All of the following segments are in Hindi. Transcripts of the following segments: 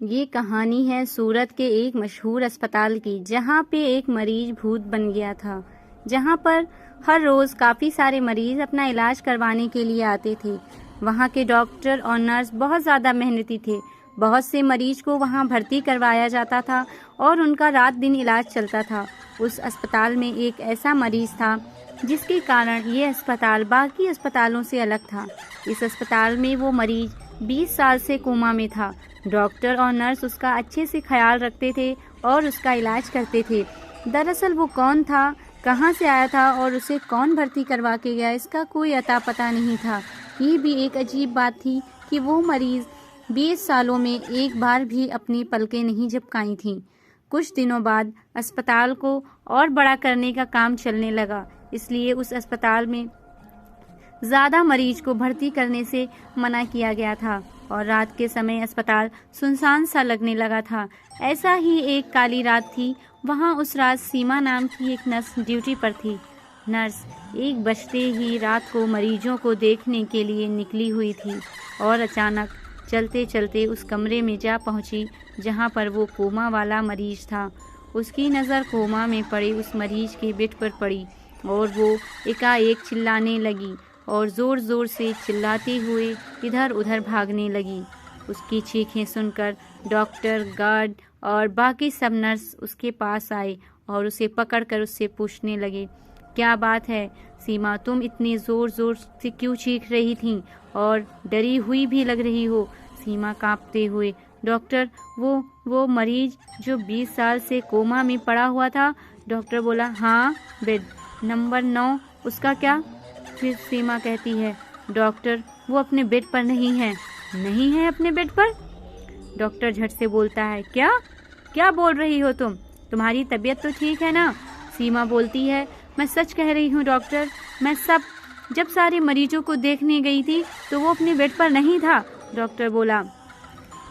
ये कहानी है सूरत के एक मशहूर अस्पताल की, जहाँ पे एक मरीज भूत बन गया था। जहाँ पर हर रोज काफी सारे मरीज अपना इलाज करवाने के लिए आते थे। वहाँ के डॉक्टर और नर्स बहुत ज्यादा मेहनती थे। बहुत से मरीज को वहाँ भर्ती करवाया जाता था और उनका रात दिन इलाज चलता था। उस अस्पताल में एक ऐसा मरीज था जिसके कारण ये अस्पताल बाकी अस्पतालों से अलग था। इस अस्पताल में वो मरीज 20 साल से कोमा में था। डॉक्टर और नर्स उसका अच्छे से ख्याल रखते थे और उसका इलाज करते थे। दरअसल वो कौन था, कहाँ से आया था और उसे कौन भर्ती करवा के गया, इसका कोई अता पता नहीं था। ये भी एक अजीब बात थी कि वो मरीज 20 सालों में एक बार भी अपनी पलकें नहीं झपकाई थीं। कुछ दिनों बाद अस्पताल को और बड़ा करने का काम चलने लगा, इसलिए उस अस्पताल में ज़्यादा मरीज को भर्ती करने से मना किया गया था और रात के समय अस्पताल सुनसान सा लगने लगा था। ऐसा ही एक काली रात थी। वहाँ उस रात सीमा नाम की एक नर्स ड्यूटी पर थी। नर्स 1 बजते ही रात को मरीजों को देखने के लिए निकली हुई थी और अचानक चलते चलते उस कमरे में जा पहुंची जहां पर वो कोमा वाला मरीज था। उसकी नज़र कोमा में पड़े उस मरीज के बेड पर पड़ी और वो एकाएक चिल्लाने लगी और ज़ोर ज़ोर से चिल्लाते हुए इधर उधर भागने लगी। उसकी चीखें सुनकर डॉक्टर, गार्ड और बाकी सब नर्स उसके पास आए और उसे पकड़कर उससे पूछने लगे, क्या बात है सीमा, तुम इतनी ज़ोर ज़ोर से क्यों चीख रही थी और डरी हुई भी लग रही हो। सीमा कांपते हुए, डॉक्टर वो मरीज जो 20 साल से कोमा में पड़ा हुआ था। डॉक्टर बोला, हाँ, बेड नंबर 9, उसका क्या। फिर सीमा कहती है, डॉक्टर वो अपने बेड पर नहीं है। नहीं है अपने बेड पर? डॉक्टर झट से बोलता है, क्या बोल रही हो तुम, तुम्हारी तबीयत तो ठीक है ना। सीमा बोलती है, मैं सच कह रही हूँ डॉक्टर, मैं जब सारे मरीजों को देखने गई थी तो वो अपने बेड पर नहीं था। डॉक्टर बोला,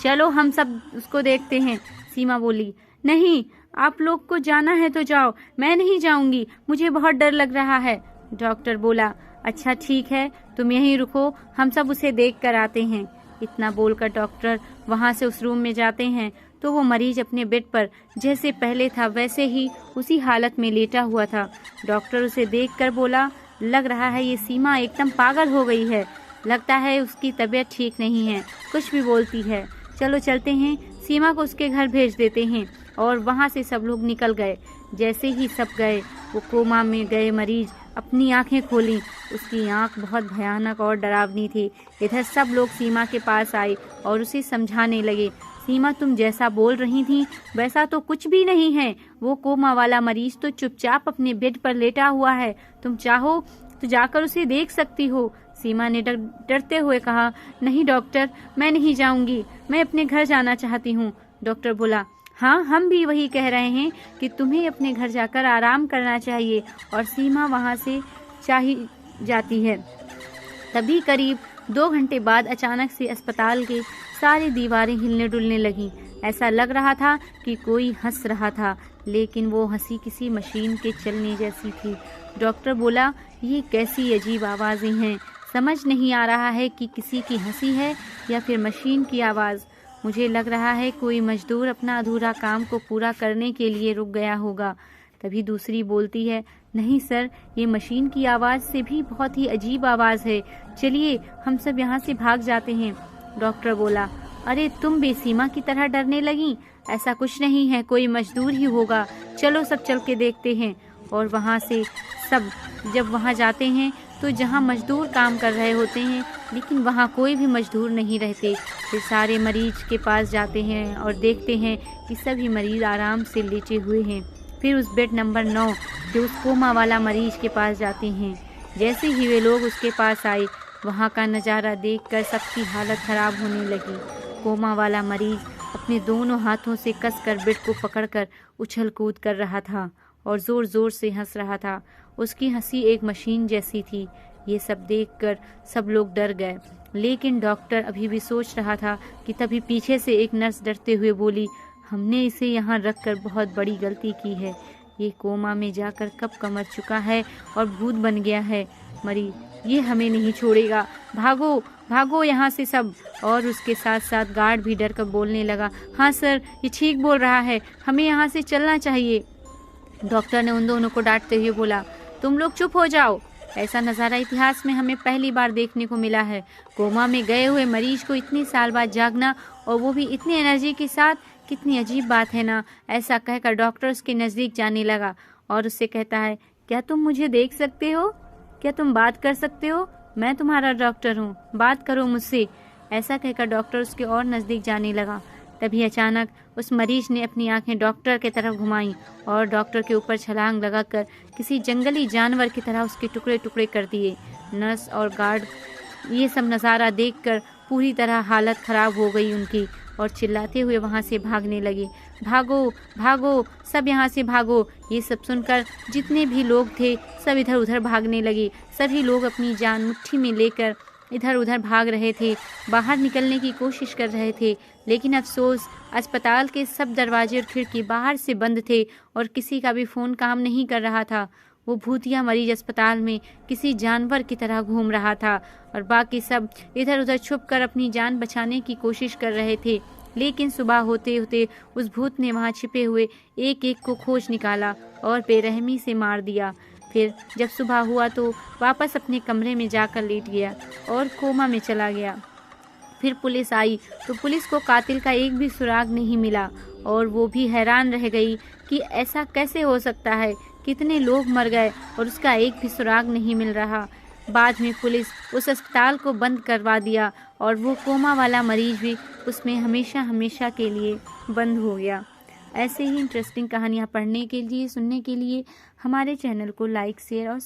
चलो हम सब उसको देखते हैं। सीमा बोली, नहीं, आप लोग को जाना है तो जाओ, मैं नहीं जाऊंगी, मुझे बहुत डर लग रहा है। डॉक्टर बोला, अच्छा ठीक है, तुम यहीं रुको, हम सब उसे देख कर आते हैं। इतना बोलकर डॉक्टर वहां से उस रूम में जाते हैं तो वो मरीज अपने बेड पर जैसे पहले था वैसे ही उसी हालत में लेटा हुआ था। डॉक्टर उसे देखकर बोला, लग रहा है ये सीमा एकदम पागल हो गई है, लगता है उसकी तबीयत ठीक नहीं है, कुछ भी बोलती है। चलो चलते हैं, सीमा को उसके घर भेज देते हैं। और वहाँ से सब लोग निकल गए। जैसे ही सब गए, वो कोमा में गए मरीज अपनी आंखें खोली। उसकी आंख बहुत भयानक और डरावनी थी। इधर सब लोग सीमा के पास आए और उसे समझाने लगे, सीमा तुम जैसा बोल रही थी वैसा तो कुछ भी नहीं है, वो कोमा वाला मरीज तो चुपचाप अपने बेड पर लेटा हुआ है, तुम चाहो तो जाकर उसे देख सकती हो। सीमा ने डरते हुए कहा, नहीं डॉक्टर, मैं नहीं जाऊंगी, मैं अपने घर जाना चाहती हूँ। डॉक्टर बोला, हाँ, हम भी वही कह रहे हैं कि तुम्हें अपने घर जाकर आराम करना चाहिए। और सीमा वहाँ से चाही जाती है। तभी करीब 2 घंटे बाद अचानक से अस्पताल के सारी दीवारें हिलने डुलने लगीं। ऐसा लग रहा था कि कोई हंस रहा था, लेकिन वो हंसी किसी मशीन के चलने जैसी थी। डॉक्टर बोला, ये कैसी अजीब आवाज़ें हैं, समझ नहीं आ रहा है कि किसी की हंसी है या फिर मशीन की आवाज़। मुझे लग रहा है कोई मजदूर अपना अधूरा काम को पूरा करने के लिए रुक गया होगा। तभी दूसरी बोलती है, नहीं सर, ये मशीन की आवाज़ से भी बहुत ही अजीब आवाज़ है, चलिए हम सब यहाँ से भाग जाते हैं। डॉक्टर बोला, अरे तुम भी सीमा की तरह डरने लगी, ऐसा कुछ नहीं है, कोई मजदूर ही होगा, चलो सब चल के देखते हैं। और वहाँ से सब जब वहाँ जाते हैं तो जहाँ मजदूर काम कर रहे होते हैं, लेकिन वहाँ कोई भी मजदूर नहीं रहते। फिर सारे मरीज के पास जाते हैं और देखते हैं कि सभी मरीज आराम से लेटे हुए हैं। फिर उस बेड नंबर 9 जो उस कोमा वाला मरीज के पास जाते हैं। जैसे ही वे लोग उसके पास आए, वहाँ का नज़ारा देखकर सबकी हालत ख़राब होने लगी। कोमा वाला मरीज अपने दोनों हाथों से कसकर बेड को पकड़कर उछल कूद कर रहा था और ज़ोर ज़ोर से हंस रहा था। उसकी हंसी एक मशीन जैसी थी। ये सब देखकर सब लोग डर गए, लेकिन डॉक्टर अभी भी सोच रहा था कि तभी पीछे से एक नर्स डरते हुए बोली, हमने इसे यहाँ रखकर बहुत बड़ी गलती की है, ये कोमा में जाकर कब का मर चुका है और भूत बन गया है। ये हमें नहीं छोड़ेगा, भागो भागो यहाँ से सब। और उसके साथ साथ गार्ड भी डर कर बोलने लगा, हाँ सर, ये ठीक बोल रहा है, हमें यहाँ से चलना चाहिए। डॉक्टर ने उन दोनों को डांटते हुए बोला, तुम लोग चुप हो जाओ। ऐसा नज़ारा इतिहास में हमें पहली बार देखने को मिला है। कोमा में गए हुए मरीज को इतने साल बाद जागना, और वो भी इतनी एनर्जी के साथ, कितनी अजीब बात है ना। ऐसा कहकर डॉक्टर उसके नज़दीक जाने लगा और उससे कहता है, क्या तुम मुझे देख सकते हो? क्या तुम बात कर सकते हो? मैं तुम्हारा डॉक्टर हूँ, बात करो मुझसे। ऐसा कहकर डॉक्टर उसके और नज़दीक जाने लगा। तभी अचानक उस मरीज ने अपनी आंखें डॉक्टर की तरफ घुमाई और डॉक्टर के ऊपर छलांग लगाकर किसी जंगली जानवर की तरह उसके टुकड़े टुकड़े कर दिए। नर्स और गार्ड ये सब नज़ारा देखकर पूरी तरह हालत ख़राब हो गई उनकी, और चिल्लाते हुए वहाँ से भागने लगे, भागो भागो सब यहाँ से भागो। ये सब सुनकर जितने भी लोग थे सब इधर उधर भागने लगे। सभी लोग अपनी जान मुट्ठी में लेकर इधर उधर भाग रहे थे, बाहर निकलने की कोशिश कर रहे थे। लेकिन अफसोस, अस्पताल के सब दरवाजे और खिड़की बाहर से बंद थे और किसी का भी फ़ोन काम नहीं कर रहा था। वो भूतिया मरीज अस्पताल में किसी जानवर की तरह घूम रहा था और बाकी सब इधर उधर छुपकर अपनी जान बचाने की कोशिश कर रहे थे। लेकिन सुबह होते होते उस भूत ने वहाँ छिपे हुए एक एक को खोज निकाला और बेरहमी से मार दिया। फिर जब सुबह हुआ तो वापस अपने कमरे में जाकर लेट गया और कोमा में चला गया। फिर पुलिस आई तो पुलिस को कातिल का एक भी सुराग नहीं मिला और वो भी हैरान रह गई कि ऐसा कैसे हो सकता है, कितने लोग मर गए और उसका एक भी सुराग नहीं मिल रहा। बाद में पुलिस उस अस्पताल को बंद करवा दिया और वो कोमा वाला मरीज भी उसमें हमेशा हमेशा के लिए बंद हो गया। ऐसे ही इंटरेस्टिंग कहानियाँ पढ़ने के लिए, सुनने के लिए हमारे चैनल को लाइक, शेयर और